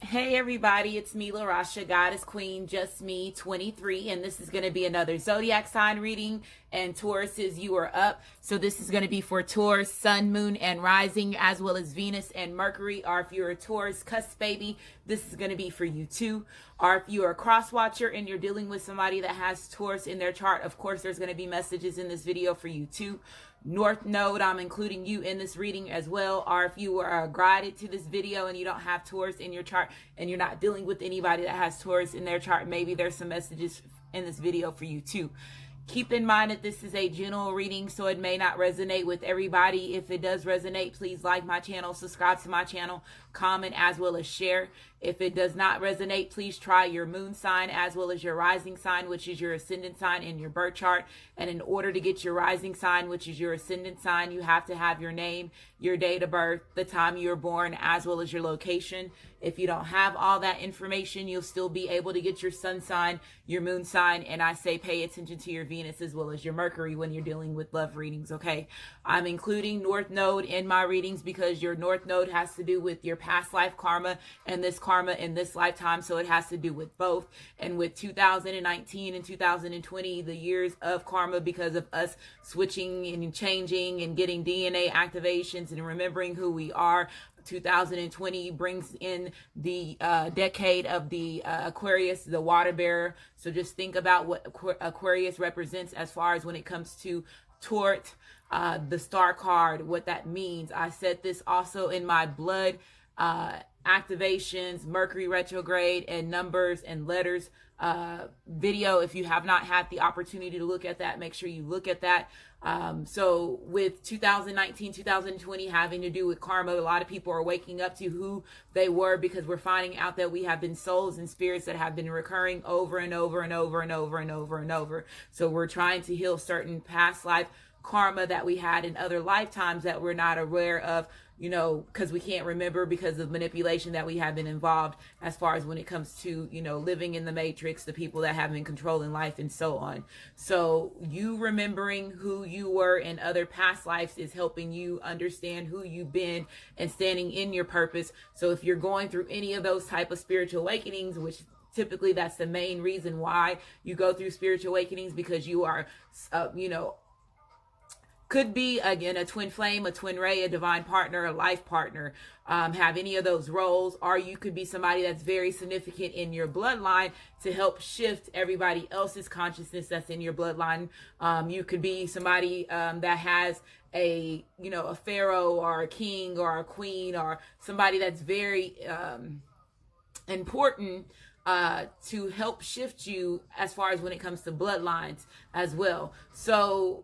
Hey everybody, it's me, LaRasha, Goddess Queen, just me, 23, and this is going to be another zodiac sign reading, and Taurus is you are up. So this is going to be for Taurus, Sun, Moon, and Rising, as well as Venus and Mercury. Or if you're a Taurus cusp baby, this is going to be for you too. Or if you are a cross watcher and you're dealing with somebody that has Taurus in their chart, of course there's going to be messages in this video for you too. North Node, I'm including you in this reading as well. Or if you are guided to this video and you don't have Taurus in your chart and you're not dealing with anybody that has Taurus in their chart, maybe there's some messages in this video for you too. Keep in mind that this is a general reading, so it may not resonate with everybody. If it does resonate, please like my channel, subscribe to my channel, comment, as well as share. If it does not resonate, please try your moon sign as well as your rising sign, which is your ascendant sign in your birth chart. And in order to get your rising sign, which is your ascendant sign, you have to have your name, your date of birth, the time you were born, as well as your location. If you don't have all that information, you'll still be able to get your sun sign, your moon sign, and I say pay attention to your Venus as well as your Mercury when you're dealing with love readings, okay? I'm including North Node in my readings because your North Node has to do with your past life karma and this karma in this lifetime, so it has to do with both. And with 2019 and 2020, the years of karma, because of us switching and changing and getting DNA activations and remembering who we are, 2020 brings in the decade of the Aquarius, the water bearer. So just think about what Aquarius represents as far as when it comes to Tort, the star card, what that means. I said this also in my blood activations, Mercury retrograde, and numbers and letters video. If you have not had the opportunity to look at that, make sure you look at that. So with 2019, 2020 having to do with karma, a lot of people are waking up to who they were because we're finding out that we have been souls and spirits that have been recurring over and over and over and over and over and over. So we're trying to heal certain past life karma that we had in other lifetimes that we're not aware of, you know, because we can't remember because of manipulation that we have been involved as far as when it comes to, you know, living in the matrix, the people that have been controlling life and so on. So you remembering who you were in other past lives is helping you understand who you've been and standing in your purpose. So if you're going through any of those type of spiritual awakenings, which typically that's the main reason why you go through spiritual awakenings, because you are, you know, could be, again, a twin flame, a twin ray, a divine partner, a life partner, have any of those roles. Or you could be somebody that's very significant in your bloodline to help shift everybody else's consciousness that's in your bloodline. You could be somebody that has a, you know, a pharaoh or a king or a queen or somebody that's very important to help shift you as far as when it comes to bloodlines as well. So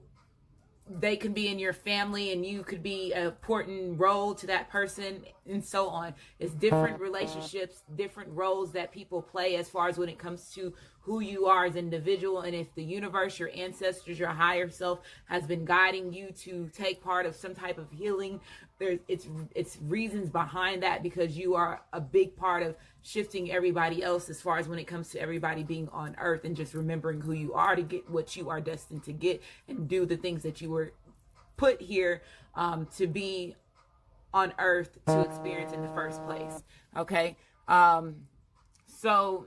they could be in your family and you could be an important role to that person and so on. It's different relationships, different roles that people play as far as when it comes to who you are as an individual. And if the universe, your ancestors, your higher self has been guiding you to take part of some type of healing, it's reasons behind that, because you are a big part of shifting everybody else as far as when it comes to everybody being on earth and just remembering who you are to get what you are destined to get and do the things that you were put here to be on earth to experience in the first place. Okay. So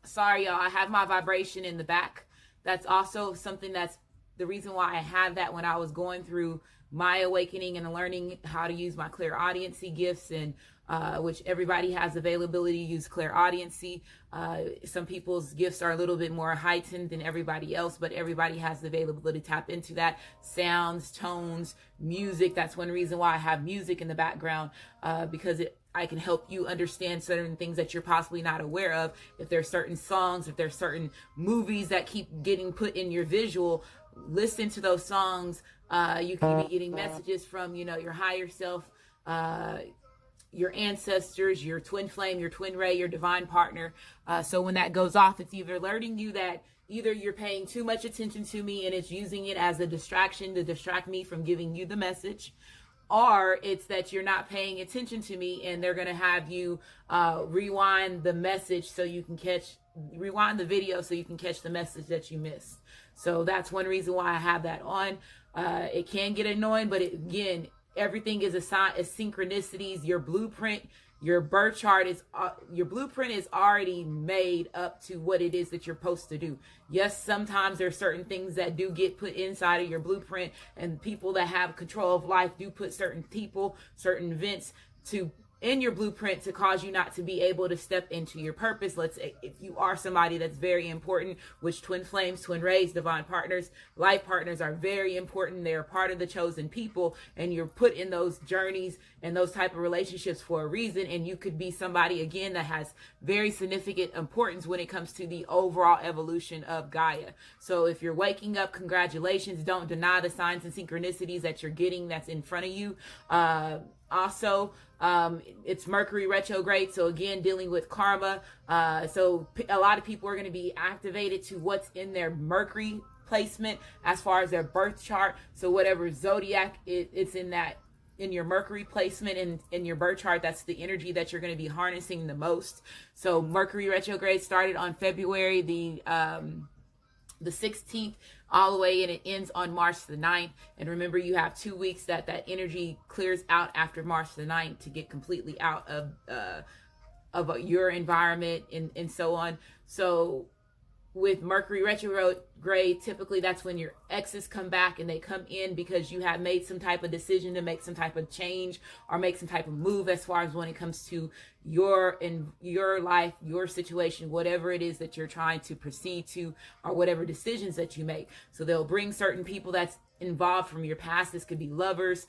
sorry y'all, I have my vibration in the back. That's also something that's the reason why I had that when I was going through my awakening and learning how to use my clairaudiency gifts, and which everybody has availability to use clairaudiency. Some people's gifts are a little bit more heightened than everybody else, but everybody has the availability to tap into that. Sounds, tones, music. That's one reason why I have music in the background, because I can help you understand certain things that you're possibly not aware of. If there's certain songs, if there's certain movies that keep getting put in your visual, listen to those songs. You can be getting messages from, you know, your higher self, your ancestors, your twin flame, your twin ray, your divine partner. So when that goes off, it's either alerting you that either you're paying too much attention to me and it's using it as a distraction to distract me from giving you the message, or it's that you're not paying attention to me and they're going to have you rewind the message so you can rewind the video so you can catch the message that you missed. So that's one reason why I have that on. It can get annoying, but again, everything is a sign, is synchronicities. Your blueprint, your birth chart is, your blueprint is already made up to what it is that you're supposed to do. Yes, sometimes there are certain things that do get put inside of your blueprint, and people that have control of life do put certain people, certain events to in your blueprint to cause you not to be able to step into your purpose. Let's say if you are somebody that's very important, which twin flames, twin rays, divine partners, life partners are very important. They're part of the chosen people, and you're put in those journeys and those type of relationships for a reason. And you could be somebody, again, that has very significant importance when it comes to the overall evolution of Gaia. So if you're waking up, congratulations. Don't deny the signs and synchronicities that you're getting that's in front of you. Also, it's Mercury retrograde, so again, dealing with karma. So a lot of people are going to be activated to what's in their Mercury placement as far as their birth chart. So whatever zodiac it's in that, in your Mercury placement and in your birth chart, that's the energy that you're going to be harnessing the most. So Mercury retrograde started on February the 16th all the way, and it ends on March the 9th. And remember, you have 2 weeks that energy clears out after March the 9th to get completely out of your environment and so on. So with Mercury retrograde, typically that's when your exes come back, and they come in because you have made some type of decision to make some type of change or make some type of move as far as when it comes to your life, your situation, whatever it is that you're trying to proceed to, or whatever decisions that you make. So they'll bring certain people that's involved from your past. This could be lovers,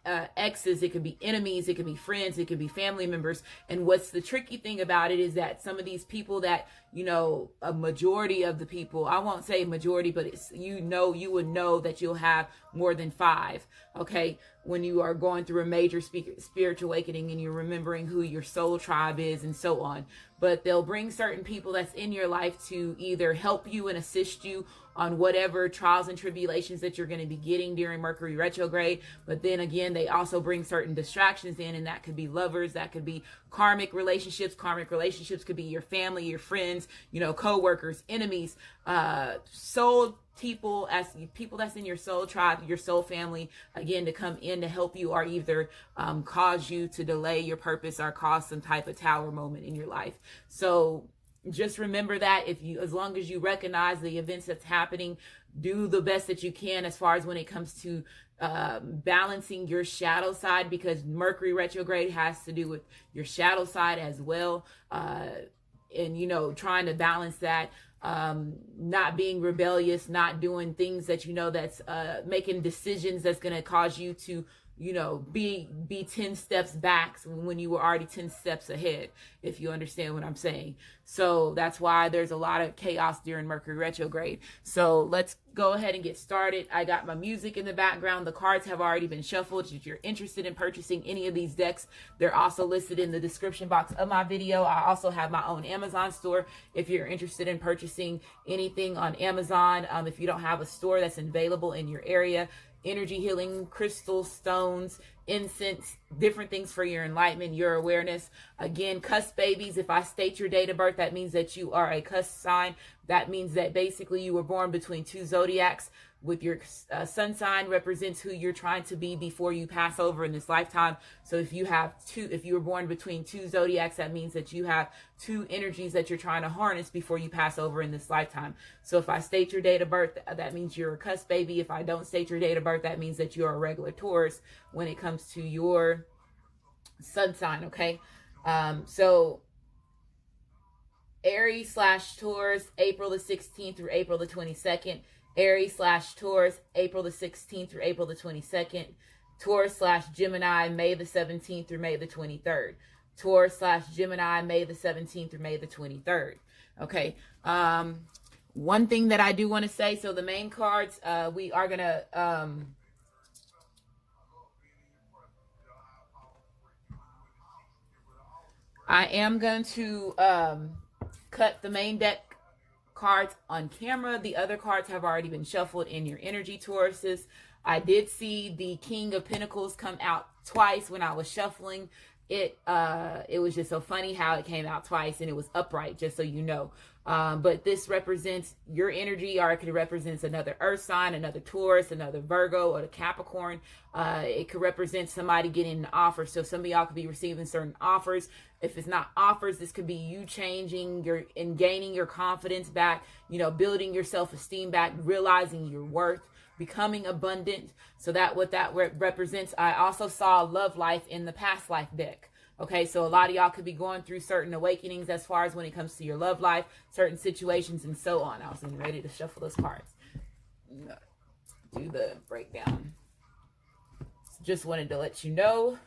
exes, it could be enemies, it could be friends, it could be family members. And what's the tricky thing about it is that some of these people that, you know, a majority of the people, I won't say majority, but it's, you would know that you'll have more than 5, okay, when you are going through a major spiritual awakening and you're remembering who your soul tribe is and so on. But they'll bring certain people that's in your life to either help you and assist you on whatever trials and tribulations that you're going to be getting during Mercury retrograde. But then again, they also bring certain distractions in, and that could be lovers, that could be karmic relationships. Karmic relationships could be your family, your friends, you know, co-workers, enemies, soul people, as people that's in your soul tribe, your soul family, again, to come in to help you, or either cause you to delay your purpose or cause some type of tower moment in your life. So just remember that as long as you recognize the events that's happening, do the best that you can as far as when it comes to balancing your shadow side, because Mercury retrograde has to do with your shadow side as well. And, you know, trying to balance that, not being rebellious, not doing things that, you know, that's making decisions that's going to cause you to, you know, be 10 steps back when you were already 10 steps ahead, if you understand what I'm saying. So that's why there's a lot of chaos during Mercury retrograde. So let's go ahead and get started. I got my music in the background. The cards have already been shuffled. If you're interested in purchasing any of these decks, they're also listed in the description box of my video. I also have my own Amazon store if you're interested in purchasing anything on Amazon. If you don't have a store that's available in your area, energy healing, crystals, stones, incense, different things for your enlightenment, your awareness. Again, cusp babies, if I state your date of birth, that means that you are a cusp sign. That means that basically you were born between 2 zodiacs, with your sun sign represents who you're trying to be before you pass over in this lifetime. So if you were born between 2 zodiacs, that means that you have 2 energies that you're trying to harness before you pass over in this lifetime. So if I state your date of birth, that means you're a cusp baby. If I don't state your date of birth, that means that you're a regular Taurus when it comes to your sun sign, okay? So Aries/Taurus, April the 16th through April the 22nd. Aries/Taurus, April the 16th through April the 22nd. Taurus/Gemini, May the 17th through May the 23rd. Taurus/Gemini, May the 17th through May the 23rd. Okay. One thing that I do want to say, so the main cards, we are going to, I am going to cut the main deck cards on camera. The other cards have already been shuffled in your energy, Tauruses. I did see the King of Pentacles come out twice when I was shuffling. it was just so funny how it came out twice and it was upright, just so you know. But this represents your energy, or it could represent another earth sign, another Taurus, another Virgo, or the Capricorn. It could represent somebody getting an offer. So some of y'all could be receiving certain offers. If it's not offers, this could be you changing and gaining your confidence back, building your self-esteem back, realizing your worth, becoming abundant. So that what that represents. I also saw love life in the past life deck. Okay, so a lot of y'all could be going through certain awakenings as far as when it comes to your love life, certain situations, and so on. I was getting ready to shuffle those cards. Do the breakdown. Just wanted to let you know.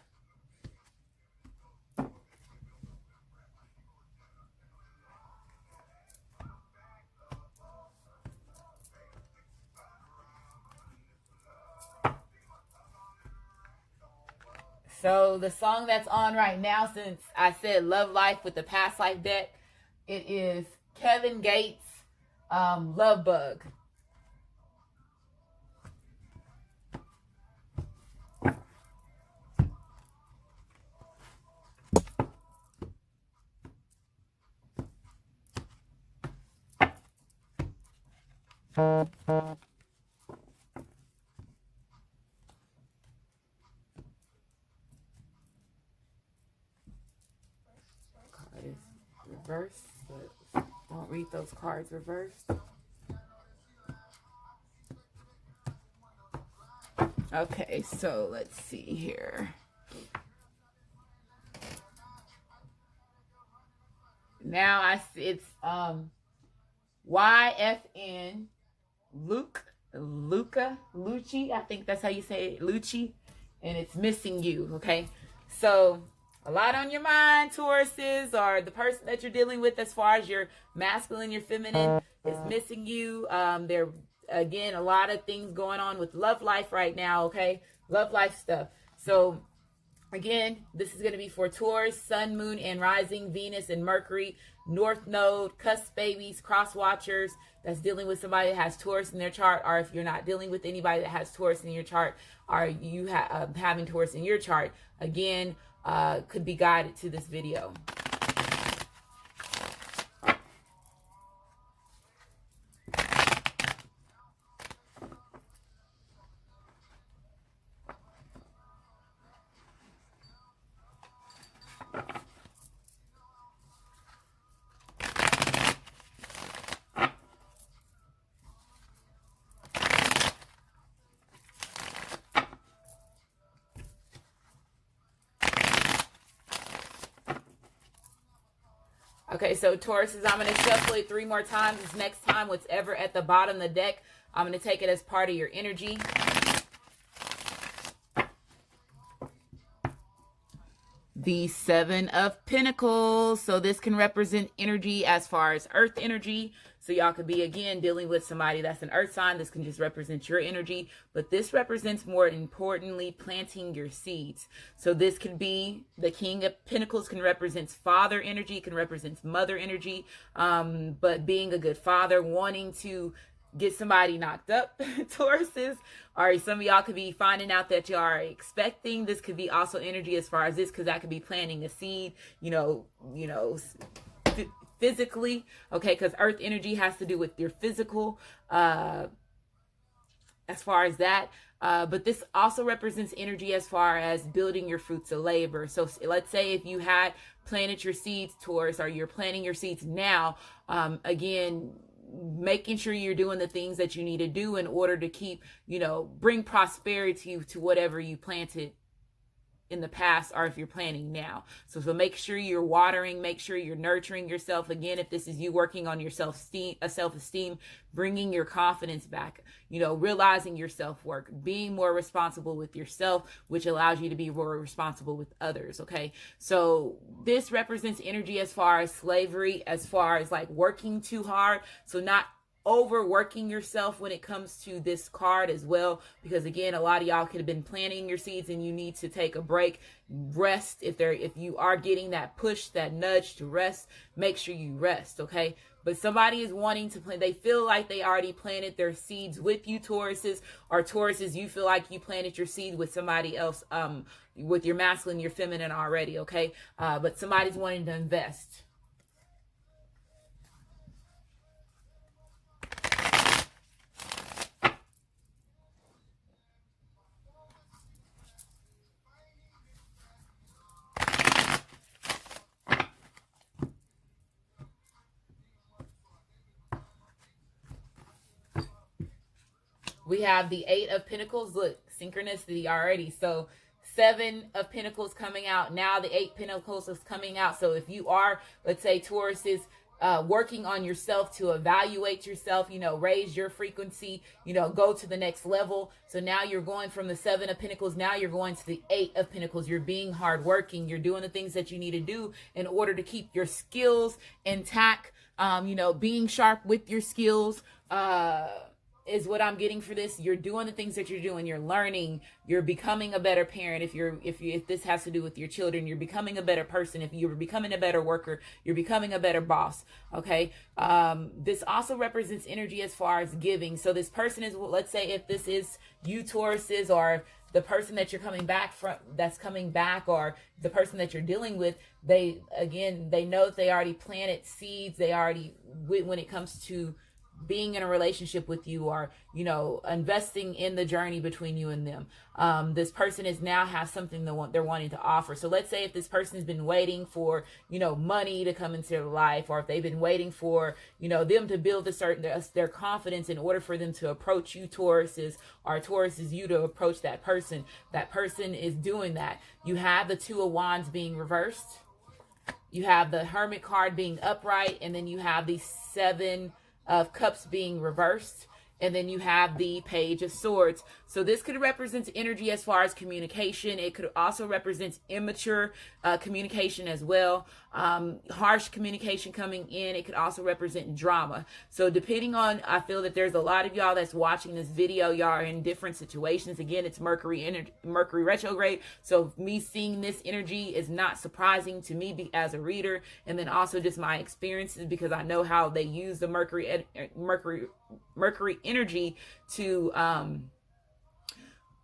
So the song that's on right now, since I said Love Life with the Past Life deck, it is Kevin Gates, Love Bug. Reversed, but don't read those cards reversed. Okay, so let's see here. Now I see it's YFN Lucci, I think that's how you say it, Lucci, and it's Missing You. Okay, so a lot on your mind, Tauruses, or the person that you're dealing with as far as your masculine, your feminine is missing you. There, again, a lot of things going on with love life right now, okay? Love life stuff. So, again, this is going to be for Taurus, Sun, Moon, and Rising, Venus, and Mercury, North Node, cusp babies, cross watchers that's dealing with somebody that has Taurus in their chart, or if you're not dealing with anybody that has Taurus in your chart, or you having Taurus in your chart, again, could be guided to this video. Okay, so Tauruses, I'm going to shuffle it 3 more times. This next time, whatever at the bottom of the deck, I'm going to take it as part of your energy. The 7 of Pentacles. So this can represent energy as far as earth energy. So y'all could be, again, dealing with somebody that's an earth sign. This can just represent your energy. But this represents, more importantly, planting your seeds. So this could be the King of Pentacles, can represent father energy, can represent mother energy. But being a good father, wanting to get somebody knocked up, Tauruses, or some of y'all could be finding out that you are expecting. This could be also energy as far as this, because that could be planting a seed, physically, okay, because earth energy has to do with your physical, as far as that. But this also represents energy as far as building your fruits of labor. So let's say if you had planted your seeds, Taurus, or you're planting your seeds now, again, making sure you're doing the things that you need to do in order to keep, bring prosperity to whatever you planted in the past, or if you're planning now. So make sure you're watering, make sure you're nurturing yourself. Again, if this is you working on your self-esteem, bringing your confidence back, realizing your self-worth, being more responsible with yourself, which allows you to be more responsible with others. Okay. So this represents energy as far as slavery, as far as like working too hard. So not overworking yourself when it comes to this card as well, because again, a lot of y'all could have been planting your seeds and you need to take a break, rest. If you are getting that push, that nudge to rest, make sure you rest, okay? But somebody is wanting to plant. They feel like they already planted their seeds with you, Tauruses, or Tauruses, you feel like you planted your seed with somebody else, with your masculine, your feminine already, okay? But somebody's wanting to invest. We have the 8 of Pentacles. Look, synchronicity already. So 7 of Pentacles coming out. Now the 8 Pentacles is coming out. So if you are, let's say, Taurus is working on yourself to evaluate yourself, you know, raise your frequency, you know, go to the next level. So now you're going from the 7 of Pentacles. Now you're going to the 8 of Pentacles. You're being hardworking. You're doing the things that you need to do in order to keep your skills intact. You know, being sharp with your skills, is what I'm getting for this. You're doing the things that you're doing. You're learning. You're becoming a better parent. If this has to do with your children, you're becoming a better person. If you're becoming a better worker, you're becoming a better boss. Okay. This also represents energy as far as giving. So this person is, let's say if this is you, Tauruses, or the person that you're coming back from, that's coming back, or the person that you're dealing with, they know that they already planted seeds. They already, when it comes to being in a relationship with you, or, you know, investing in the journey between you and them. This person is now have something they're wanting to offer. So let's say if this person has been waiting for, you know, money to come into their life, or if they've been waiting for, you know, them to build their confidence in order for them to approach you, Tauruses, or Tauruses, you to approach that person is doing that. You have the 2 of Wands being reversed. You have the Hermit card being upright, and then you have the 7 of Cups being reversed, and then you have the Page of Swords. So this could represent energy as far as communication. It could also represent immature communication as well. Harsh communication coming in. It could also represent drama. So depending on, I feel that there's a lot of y'all that's watching this video. Y'all are in different situations. Again, it's Mercury retrograde. So me seeing this energy is not surprising to me as a reader. And then also just my experiences, because I know how they use the Mercury energy to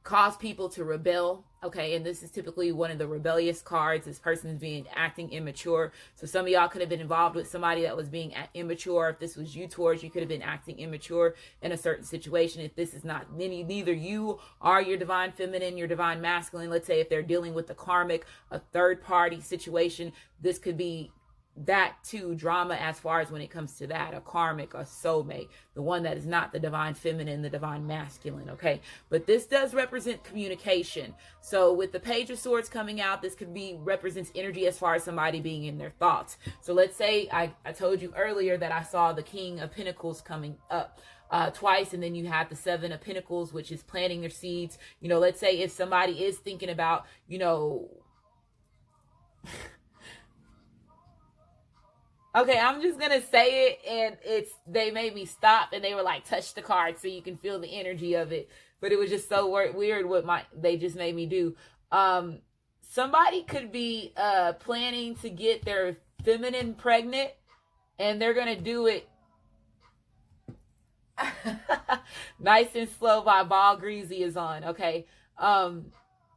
cause people to rebel. Okay, and this is typically one of the rebellious cards. This person is acting immature. So some of y'all could have been involved with somebody that was being immature. If this was you, Taurus, you could have been acting immature in a certain situation. If this is not neither you or your divine feminine, your divine masculine, let's say if they're dealing with a karmic, a third party situation, this could be that too, drama as far as when it comes to that, a karmic, a soulmate, the one that is not the divine feminine, the divine masculine. Okay, but this does represent communication. So with the Page of Swords coming out, this could represents energy as far as somebody being in their thoughts. So let's say I told you earlier that I saw the King of Pentacles coming up twice, and then you have the 7 of Pentacles, which is planting their seeds. You know, let's say if somebody is thinking about, you know, okay, I'm just going to say it, and they made me stop, and they were like, touch the card so you can feel the energy of it. But it was just so weird what they just made me do. Somebody could be planning to get their feminine pregnant, and they're going to do it nice and slow by Ball Greasy is on, okay?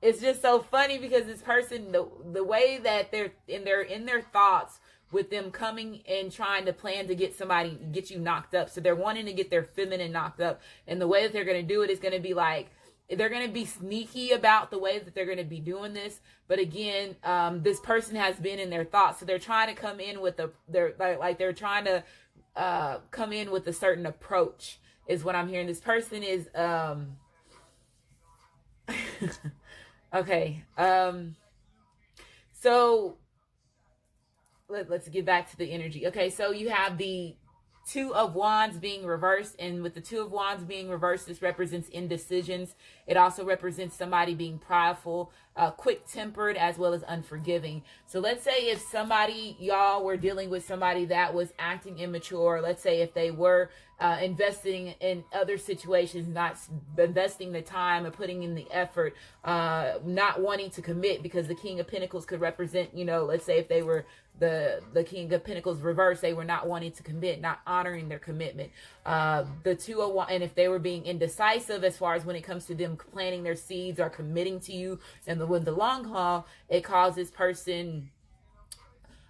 It's just so funny because this person, the way that they're in their thoughts, with them coming and trying to plan to get you knocked up. So they're wanting to get their feminine knocked up. And the way that they're going to do it is going to be like, they're going to be sneaky about the way that they're going to be doing this. But again, this person has been in their thoughts. So they're trying to come in with they're trying to come in with a certain approach is what I'm hearing. This person is, okay. So let's get back to the energy. Okay, so you have the 2 of Wands being reversed, and with the 2 of Wands being reversed, this represents indecisions. It also represents somebody being prideful, quick-tempered, as well as unforgiving. So let's say if y'all were dealing with somebody that was acting immature, let's say if they were investing in other situations, not investing the time and putting in the effort, not wanting to commit, because the King of Pentacles could represent, let's say if they were the King of Pentacles reverse, they were not wanting to commit, not honoring their commitment. The 201, and if they were being indecisive as far as when it comes to them planting their seeds or committing to you, and with the long haul, it causes person.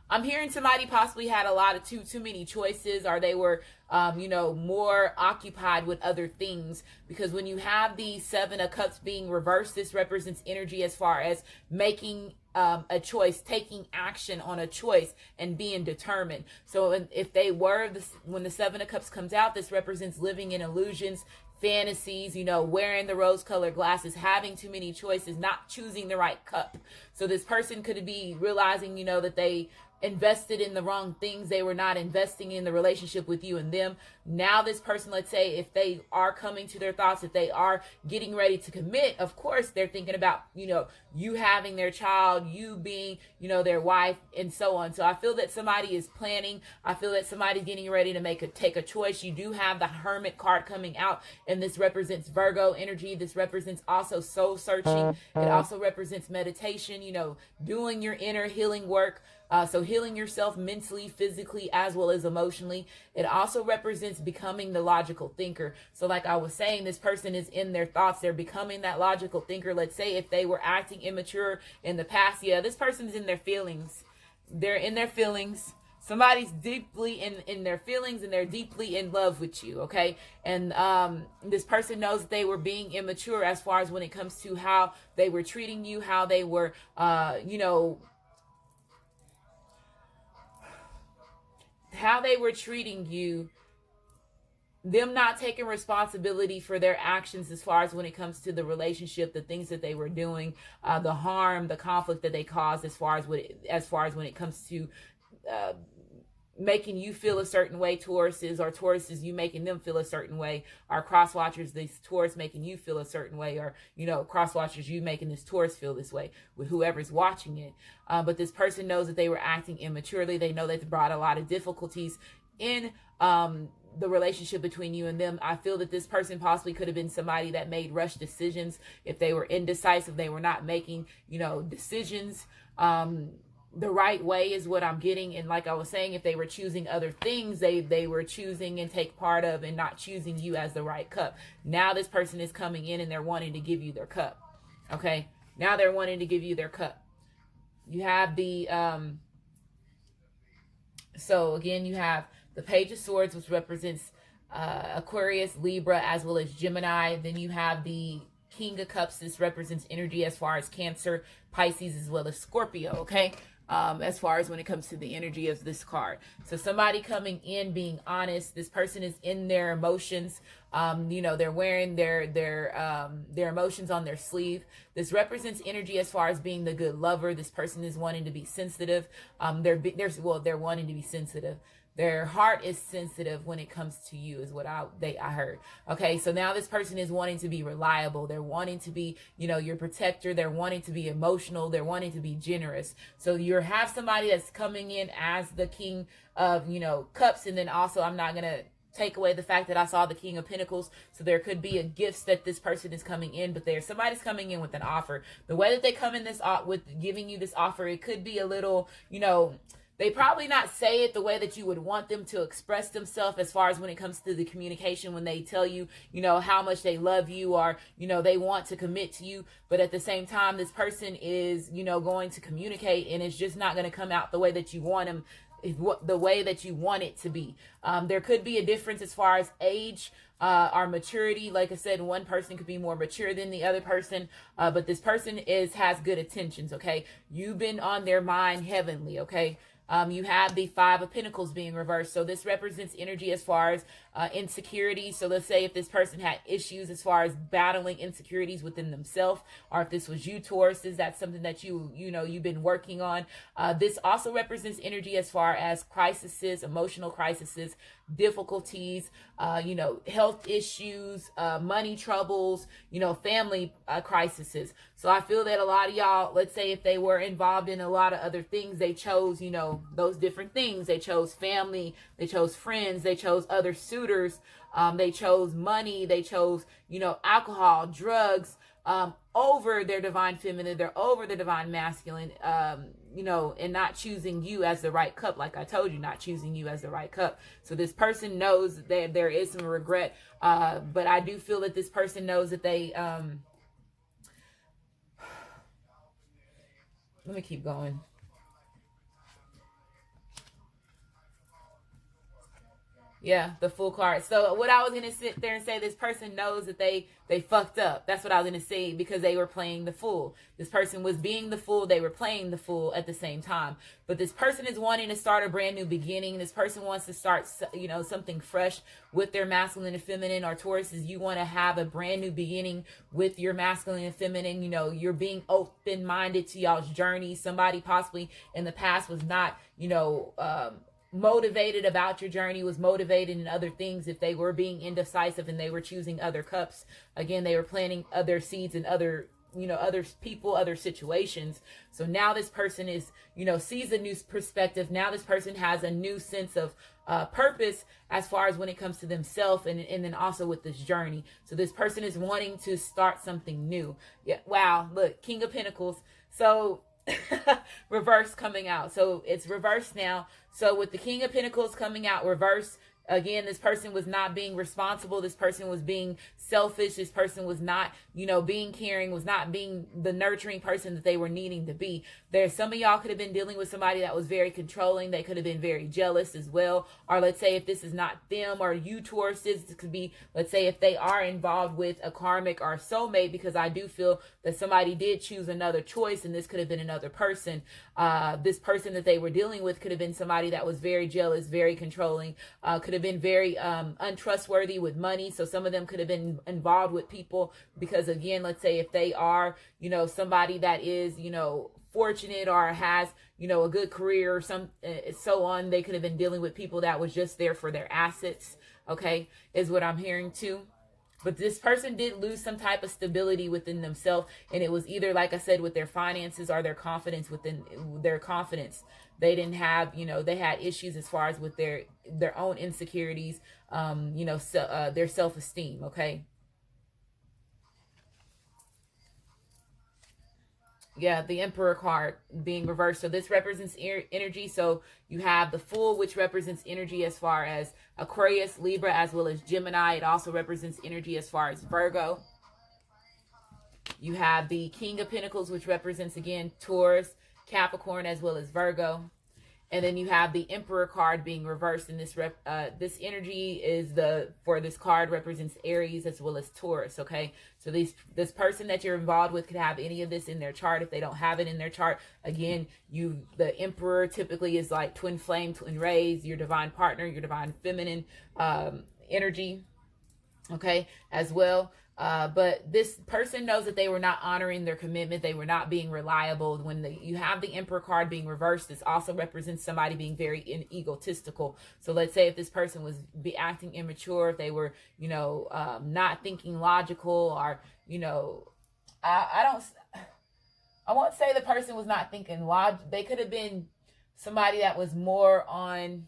I'm hearing somebody possibly had a lot of too many choices, or they were, more occupied with other things. Because when you have the 7 of Cups being reversed, this represents energy as far as making a choice, taking action on a choice, and being determined. So if they were, when the 7 of Cups comes out, this represents living in illusions, fantasies, wearing the rose-colored glasses, having too many choices, not choosing the right cup. So this person could be realizing, that they invested in the wrong things. They were not investing in the relationship with you and them. Now this person, let's say if they are coming to their thoughts, if they are getting ready to commit, of course they're thinking about, you having their child, you being, their wife, and so on. So I feel that somebody is planning. I feel that somebody's getting ready to take a choice. You do have the Hermit card coming out, and this represents Virgo energy. This represents also soul searching. It also represents meditation, doing your inner healing work. So healing yourself mentally, physically, as well as emotionally. It also represents becoming the logical thinker. So like I was saying, this person is in their thoughts. They're becoming that logical thinker. Let's say if they were acting immature in the past, this person's in their feelings. They're in their feelings. Somebody's deeply in their feelings, and they're deeply in love with you, okay? And this person knows that they were being immature as far as when it comes to how they were treating you, how they were, how they were treating you, them not taking responsibility for their actions as far as when it comes to the relationship, the things that they were doing, the harm, the conflict that they caused as far as when it comes to making you feel a certain way, Tauruses, or Tauruses, you making them feel a certain way, or cross watchers, this Taurus making you feel a certain way, or, cross watchers, you making this Taurus feel this way with whoever's watching it. But this person knows that they were acting immaturely. They know that they brought a lot of difficulties in the relationship between you and them. I feel that this person possibly could have been somebody that made rush decisions. If they were indecisive, they were not making, decisions the right way is what I'm getting. And like I was saying, if they were choosing other things, they were choosing and take part of and not choosing you as the right cup. Now this person is coming in and they're wanting to give you their cup. Okay. Now they're wanting to give you their cup. You have the, so again, you have the Page of Swords, which represents Aquarius, Libra, as well as Gemini. Then you have the King of Cups. This represents energy as far as Cancer, Pisces, as well as Scorpio. Okay. As far as when it comes to the energy of this card. So somebody coming in, being honest. This person is in their emotions. They're wearing their emotions on their sleeve. This represents energy as far as being the good lover. This person is wanting to be sensitive. They're wanting to be sensitive. Their heart is sensitive when it comes to you, is what I heard. Okay, so now this person is wanting to be reliable. They're wanting to be, your protector. They're wanting to be emotional. They're wanting to be generous. So you have somebody that's coming in as the King of, Cups. And then also, I'm not going to take away the fact that I saw the King of Pentacles. So there could be a gifts that this person is coming in, but somebody's coming in with an offer. The way that they come in with giving you this offer, it could be a little, they probably not say it the way that you would want them to express themselves as far as when it comes to the communication, when they tell you, how much they love you, or, they want to commit to you. But at the same time, this person is, going to communicate, and it's just not going to come out the way that you want them, the way that you want it to be. There could be a difference as far as age, our maturity. Like I said, one person could be more mature than the other person, but this person has good intentions. Okay. You've been on their mind heavenly. Okay. You have the 5 of Pentacles being reversed. So this represents energy as far as insecurity. So let's say if this person had issues as far as battling insecurities within themselves, or if this was you, Tauruses, that's something that you've been working on. This also represents energy as far as crises, emotional crises, difficulties, health issues, money troubles, family crises. So I feel that a lot of y'all, let's say if they were involved in a lot of other things, they chose, those different things. They chose family, they chose friends, they chose other suitors, they chose money, they chose, alcohol, drugs, over their divine feminine, they're over the divine masculine, and not choosing you as the right cup. Like I told you, not choosing you as the right cup. So this person knows that there is some regret, but I do feel that this person knows that they, let me keep going. Yeah, the Fool card. So what I was going to sit there and say, this person knows that they fucked up. That's what I was going to say, because they were playing the fool. This person was being the fool. They were playing the fool at the same time. But this person is wanting to start a brand new beginning. This person wants to start, something fresh with their masculine and feminine. Or Tauruses, you want to have a brand new beginning with your masculine and feminine. You're being open-minded to y'all's journey. Somebody possibly in the past was not, motivated about your journey, was motivated in other things. If they were being indecisive and they were choosing other cups, again, they were planting other seeds in other other people, other situations. So now this person is, sees a new perspective. Now this person has a new sense of purpose as far as when it comes to themselves, and then also with this journey. So this person is wanting to start something new. Yeah. Wow. Look, King of Pentacles. So reverse coming out. So it's reversed now. So with the King of Pentacles coming out reverse, again, this person was not being responsible. This person was being selfish. This person was not, being caring, was not being the nurturing person that they were needing to be. There's some of y'all could have been dealing with somebody that was very controlling. They could have been very jealous as well. Or let's say if this is not them or you Tauruses, this could be, let's say if they are involved with a karmic or a soulmate, because I do feel that somebody did choose another choice, and this could have been another person. This person that they were dealing with could have been somebody that was very jealous, very controlling, could have been very untrustworthy with money. So some of them could have been involved with people because, again, let's say if they are, somebody that is, fortunate or has, a good career or so on, they could have been dealing with people that was just there for their assets. Okay, is what I'm hearing too. But this person did lose some type of stability within themselves. And it was either, like I said, with their finances or their confidence within their confidence. They didn't have, they had issues as far as with their own insecurities, their self-esteem. Okay. Yeah, the Emperor card being reversed. So this represents energy. So you have the Fool, which represents energy as far as Aquarius, Libra, as well as Gemini. It also represents energy as far as Virgo. You have the King of Pentacles, which represents, again, Taurus, Capricorn, as well as Virgo. And then you have the Emperor card being reversed, and this energy is for this card represents Aries as well as Taurus. Okay, so this person that you're involved with could have any of this in their chart. If they don't have it in their chart, again, the Emperor typically is like twin flame, twin rays, your divine partner, your divine feminine energy. Okay, as well. But this person knows that they were not honoring their commitment. They were not being reliable. When you have the Emperor card being reversed, this also represents somebody being very egotistical. So let's say if this person was acting immature, if they were, not thinking logical, or, I won't say the person was not thinking logic. They could have been somebody that was more on,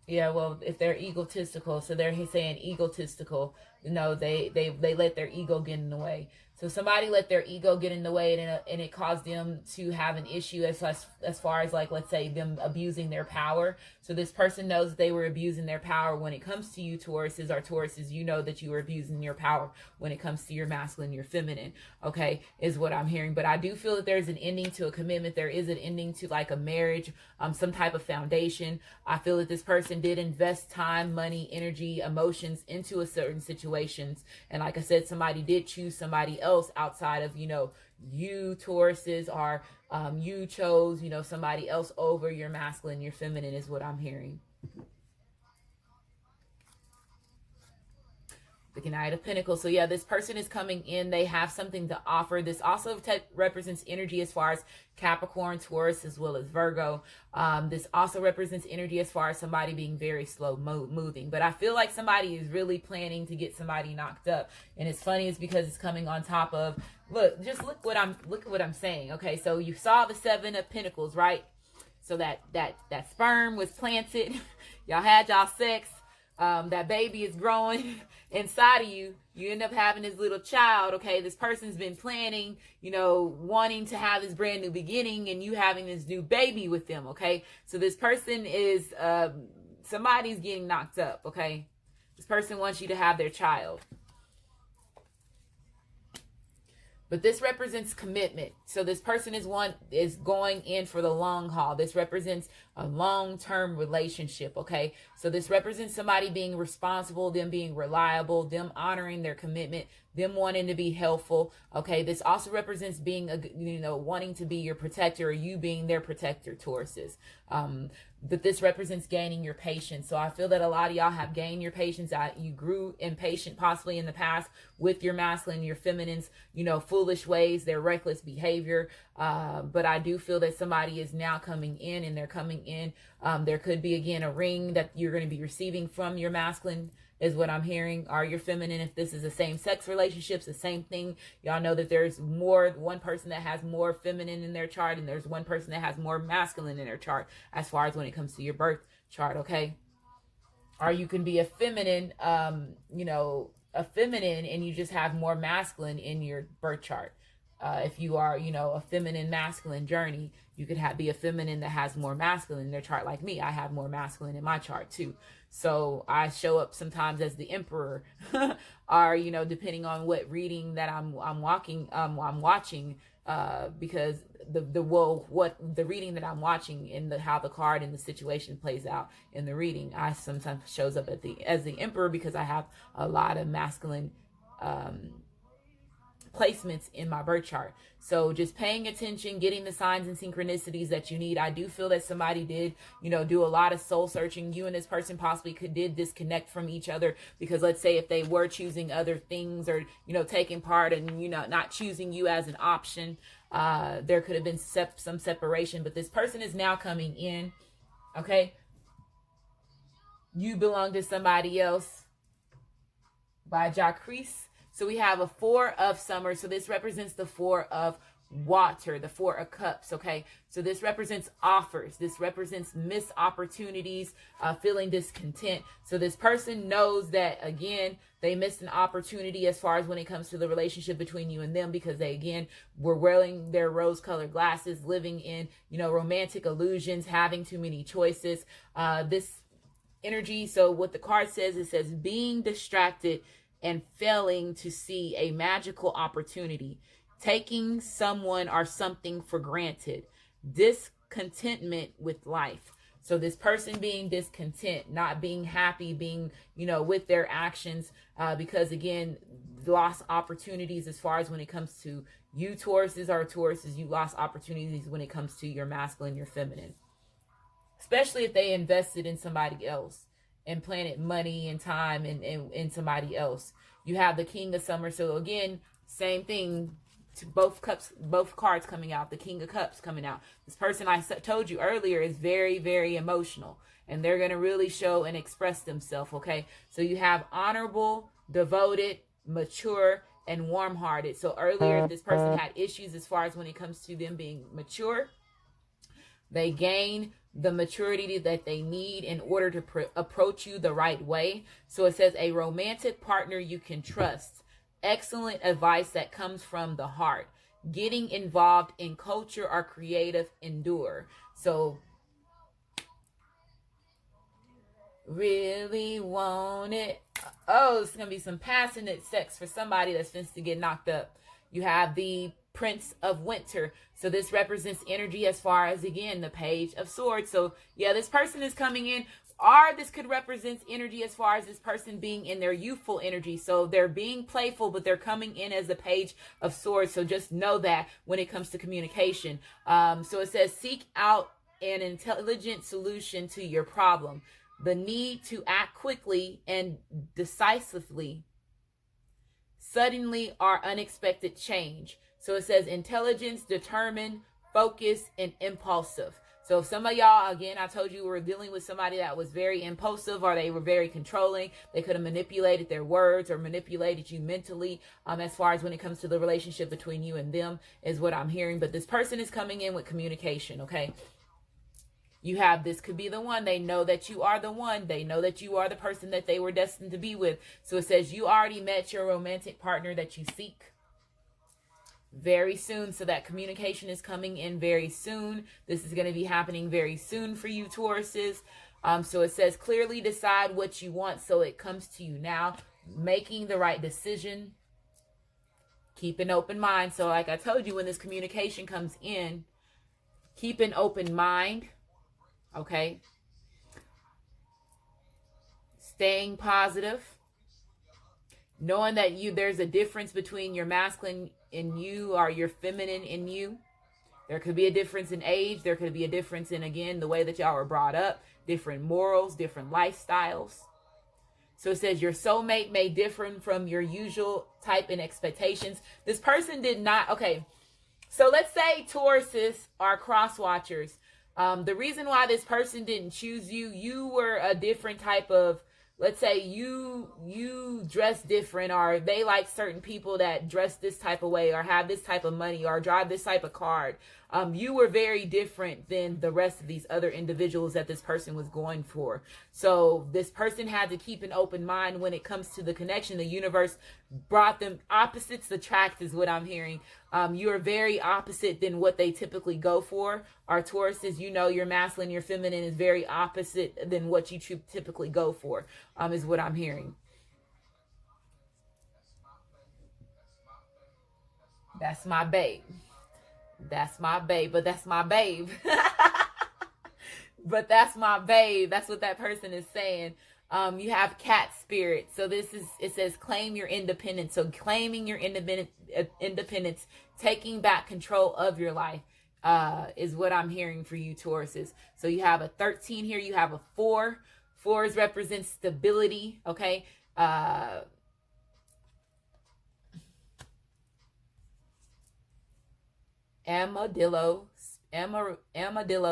yeah, well, if they're egotistical, so they're saying egotistical, they let their ego get in the way. So somebody let their ego get in the way, and it caused them to have an issue as far as, like, let's say, them abusing their power. So this person knows that they were abusing their power when it comes to you, Tauruses, or Tauruses, you know that you were abusing your power when it comes to your masculine, your feminine, okay, is what I'm hearing. But I do feel that there's an ending to a commitment. There is an ending to, like, a marriage, some type of foundation. I feel that this person did invest time, money, energy, emotions into a certain situations. And like I said, somebody did choose somebody else outside of, you Tauruses, or you chose, somebody else over your masculine, your feminine, is what I'm hearing. The Knight of Pentacles. So yeah, this person is coming in. They have something to offer. This also represents energy as far as Capricorn, Taurus, as well as Virgo. This also represents energy as far as somebody being very slow moving. But I feel like somebody is really planning to get somebody knocked up. And it's funny is because it's coming on top of, look at what I'm saying. Okay, so you saw the Seven of Pentacles, right? So that sperm was planted. Y'all had y'all sex. That baby is growing inside of you. You end up having this little child. Okay, this person's been planning, wanting to have this brand new beginning, and you having this new baby with them. Okay, so this person is somebody's getting knocked up. Okay, this person wants you to have their child. But this represents commitment. So this person is going in for the long haul. This represents a long-term relationship, okay? So this represents somebody being responsible, them being reliable, them honoring their commitment, them wanting to be helpful, okay? This also represents being, wanting to be your protector, or you being their protector, Tauruses. But this represents gaining your patience. So I feel that a lot of y'all have gained your patience. You grew impatient possibly in the past with your masculine, your feminines, foolish ways, their reckless behavior. But I do feel that somebody is now coming in, and they're coming in. There could be, again, a ring that you're going to be receiving from your masculine, is what I'm hearing, or your feminine. If this is a same-sex relationships, the same thing. Y'all know that there's one person that has more feminine in their chart, and there's one person that has more masculine in their chart, as far as when it comes to your birth chart, okay? Or you can be a feminine, and you just have more masculine in your birth chart. If you are, a feminine masculine journey, you could be a feminine that has more masculine in their chart. Like me, I have more masculine in my chart too. So I show up sometimes as the emperor, or, depending on what reading that I'm watching, because the reading that I'm watching and how the card and the situation plays out in the reading, I sometimes shows up as the emperor, because I have a lot of masculine, placements in my birth chart. So just paying attention, getting the signs and synchronicities that you need. I do feel that somebody did, do a lot of soul searching. You and this person possibly did disconnect from each other, because let's say if they were choosing other things, or, taking part and, not choosing you as an option, there could have been some separation. But this person is now coming in, okay? You belong to somebody else, by Jacques. So we have a Four of Summer. So this represents the Four of Water, the Four of Cups, okay? So this represents offers. This represents missed opportunities, feeling discontent. So this person knows that, again, they missed an opportunity as far as when it comes to the relationship between you and them, because they, again, were wearing their rose-colored glasses, living in, romantic illusions, having too many choices. This energy, so what the card says, it says being distracted and failing to see a magical opportunity, taking someone or something for granted, discontentment with life. So this person being discontent, not being happy, being, with their actions, because, again, lost opportunities as far as when it comes to you, Tauruses, you lost opportunities when it comes to your masculine, your feminine, especially if they invested in somebody else and planted money and time in somebody else. You have the King of Summer. So again, same thing, to both cards coming out, the King of Cups coming out. This person I told you earlier is very, very emotional, and they're going to really show and express themselves, okay? So you have honorable, devoted, mature, and warm-hearted. So earlier, this person had issues as far as when it comes to them being mature. They gain the maturity that they need in order to approach you the right way. So it says a romantic partner you can trust. Excellent advice that comes from the heart. Getting involved in culture or creative endure. So really want it. Oh, it's going to be some passionate sex for somebody that's supposed to get knocked up. You have the Prince of Winter. So this represents energy as far as, again, the Page of Swords. So yeah, this person is coming in, or this could represent energy as far as this person being in their youthful energy. So they're being playful, but they're coming in as the Page of Swords. So just know that when it comes to communication. So it says seek out an intelligent solution to your problem. The need to act quickly and decisively suddenly or unexpected change. So it says intelligence, determined, focused, and impulsive. So if some of y'all, again, I told you, were dealing with somebody that was very impulsive, or they were very controlling. They could have manipulated their words or manipulated you mentally, as far as when it comes to the relationship between you and them, is what I'm hearing. But this person is coming in with communication, okay? You have, this could be the one. They know that you are the one. They know that you are the person that they were destined to be with. So it says you already met your romantic partner that you seek very soon. So that communication is coming in very soon. This is going to be happening very soon for you, Tauruses. So it says clearly decide what you want so it comes to you now. Making the right decision. Keep an open mind. So like I told you, when this communication comes in, keep an open mind. Okay. Staying positive. Knowing that there's a difference between your masculine in you or your feminine in you. There could be a difference in age. There could be a difference in, again, the way that y'all were brought up. Different morals, different lifestyles. So it says your soulmate may differ from your usual type and expectations. This person did not. Okay. So let's say Tauruses are cross watchers. The reason why this person didn't choose you, you were a different type of, let's say you dress different, or they like certain people that dress this type of way, or have this type of money, or drive this type of car. You were very different than the rest of these other individuals that this person was going for. So this person had to keep an open mind when it comes to the connection. The universe brought them, opposites attract is what I'm hearing. You are very opposite than what they typically go for. Our Tauruses, you know, your masculine, your feminine is very opposite than what you typically go for, is what I'm hearing. That's my babe. That's my babe, but that's my babe. But that's my babe. That's what that person is saying. You have cat spirit. So it says claim your independence. So claiming your independence, taking back control of your life, is what I'm hearing for you, Tauruses. So you have a 13 here. You have a 4. 4s represent stability. Okay. Armadillo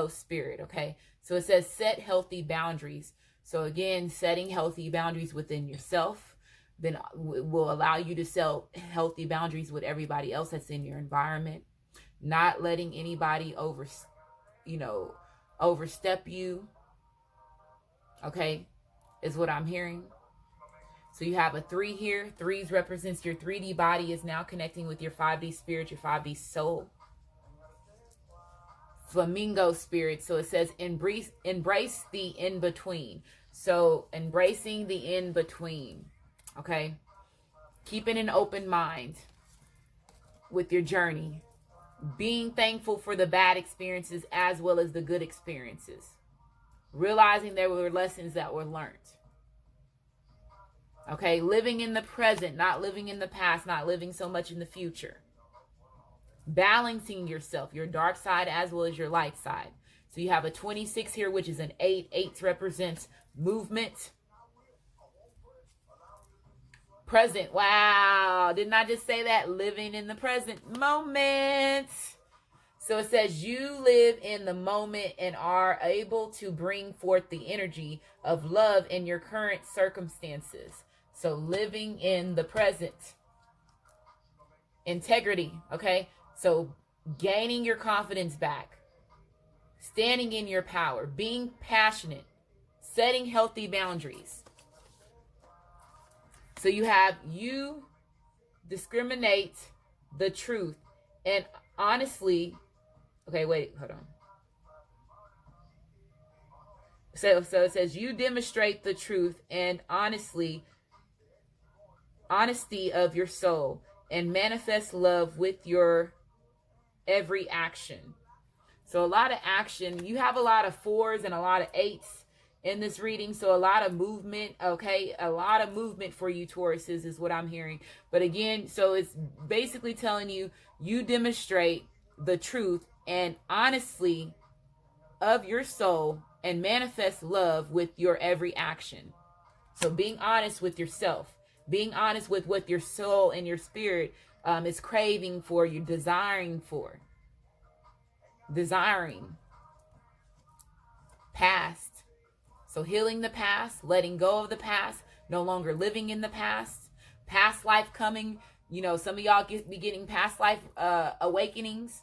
spirit. Okay. So it says set healthy boundaries. So again, setting healthy boundaries within yourself, then will allow you to set healthy boundaries with everybody else that's in your environment. Not letting anybody overstep you. Okay. Is what I'm hearing. So you have a 3 here. 3s represents your 3D body is now connecting with your 5D spirit, your 5D soul. Flamingo spirit. So it says embrace the in-between. So embracing the in-between. Okay. Keeping an open mind with your journey. Being thankful for the bad experiences as well as the good experiences. Realizing there were lessons that were learned. Okay. Living in the present, not living in the past, not living so much in the future. Balancing yourself, your dark side as well as your light side. So you have a 26 here, which is an 8. 8 represents movement. Present. Wow. Didn't I just say that? Living in the present moment. So it says you live in the moment and are able to bring forth the energy of love in your current circumstances. So living in the present. Integrity. Okay. So gaining your confidence back, standing in your power, being passionate, setting healthy boundaries. So you discriminate the truth and honestly, okay, wait, hold on. So it says you demonstrate the truth and honesty of your soul and manifest love with your every action. So a lot of action. You have a lot of 4s and a lot of 8s in this reading. So a lot of movement. Okay. A lot of movement for you, Tauruses, is what I'm hearing. But again, so it's basically telling you, you demonstrate the truth and honestly of your soul and manifest love with your every action. So being honest with yourself, Being honest with what your soul and your spirit is craving for, you're desiring for. Desiring. Past. So healing the past, letting go of the past, no longer living in the past. Past life coming. You know, some of y'all be getting past life awakenings.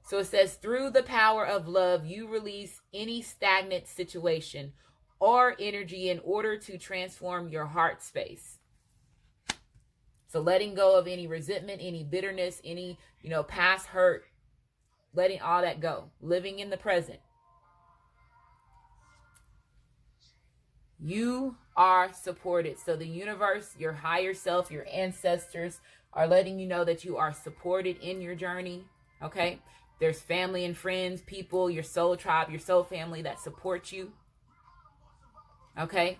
So it says, through the power of love, you release any stagnant situation or energy in order to transform your heart space. So letting go of any resentment, any bitterness, any, past hurt, letting all that go, living in the present. You are supported. So the universe, your higher self, your ancestors are letting you know that you are supported in your journey. Okay. There's family and friends, people, your soul tribe, your soul family that support you. Okay.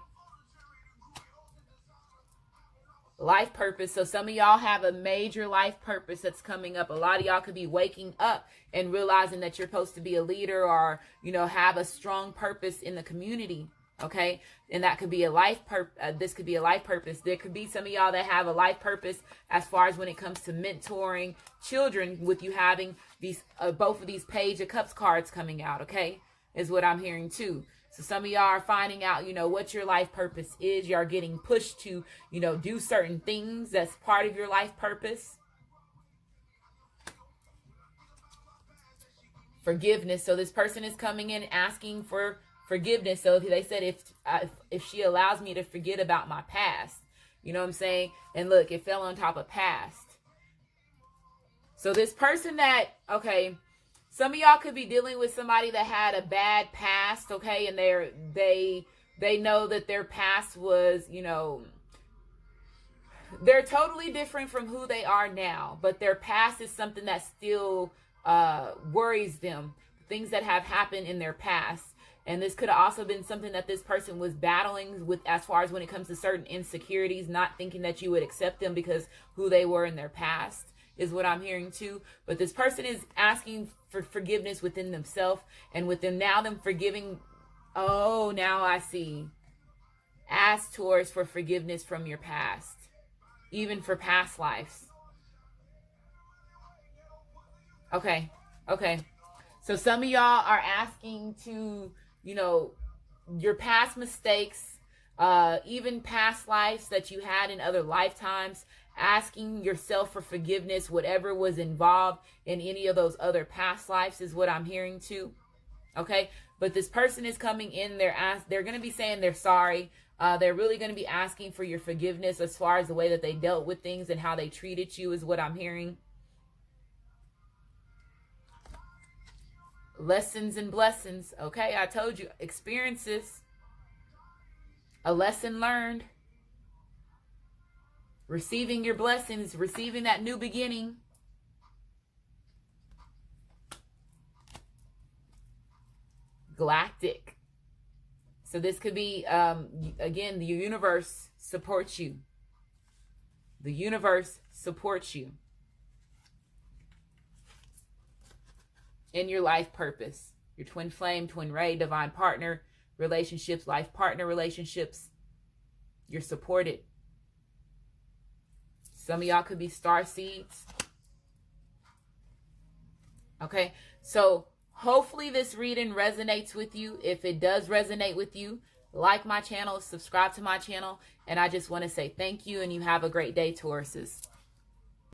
Life purpose. So some of y'all have a major life purpose that's coming up. A lot of y'all could be waking up and realizing that you're supposed to be a leader or, have a strong purpose in the community. Okay. And that could be a life purpose. This could be a life purpose. There could be some of y'all that have a life purpose as far as when it comes to mentoring children, with you having these, both of these Page of Cups cards coming out. Okay. Is what I'm hearing too. So some of y'all are finding out, what your life purpose is. Y'all getting pushed to, do certain things that's part of your life purpose. Forgiveness. So this person is coming in asking for forgiveness. So they said, if she allows me to forget about my past, you know what I'm saying? And look, it fell on top of past. So this person that, okay, some of y'all could be dealing with somebody that had a bad past, okay? And they know that their past was, they're totally different from who they are now, but their past is something that still worries them. Things that have happened in their past. And this could have also been something that this person was battling with as far as when it comes to certain insecurities, not thinking that you would accept them because who they were in their past is what I'm hearing too. But this person is asking for forgiveness within themselves, and with them now, them forgiving. Oh, now I see. Ask Taurus for forgiveness from your past, even for past lives. Okay. So some of y'all are asking to, your past mistakes, even past lives that you had in other lifetimes, asking yourself for forgiveness, whatever was involved in any of those other past lives is what I'm hearing too. Okay. But this person is coming in, they're going to be saying they're sorry. They're really going to be asking for your forgiveness as far as the way that they dealt with things and how they treated you is what I'm hearing. Lessons and blessings. Okay, I told you, experiences. A lesson learned. Receiving your blessings, receiving that new beginning. Galactic. So this could be, again, the universe supports you. The universe supports you in your life purpose. Your twin flame, twin ray, divine partner relationships, life partner relationships. You're supported. Some of y'all could be star seeds. Okay, so hopefully this reading resonates with you. If it does resonate with you, like my channel, subscribe to my channel, and I just want to say thank you, and you have a great day, Tauruses.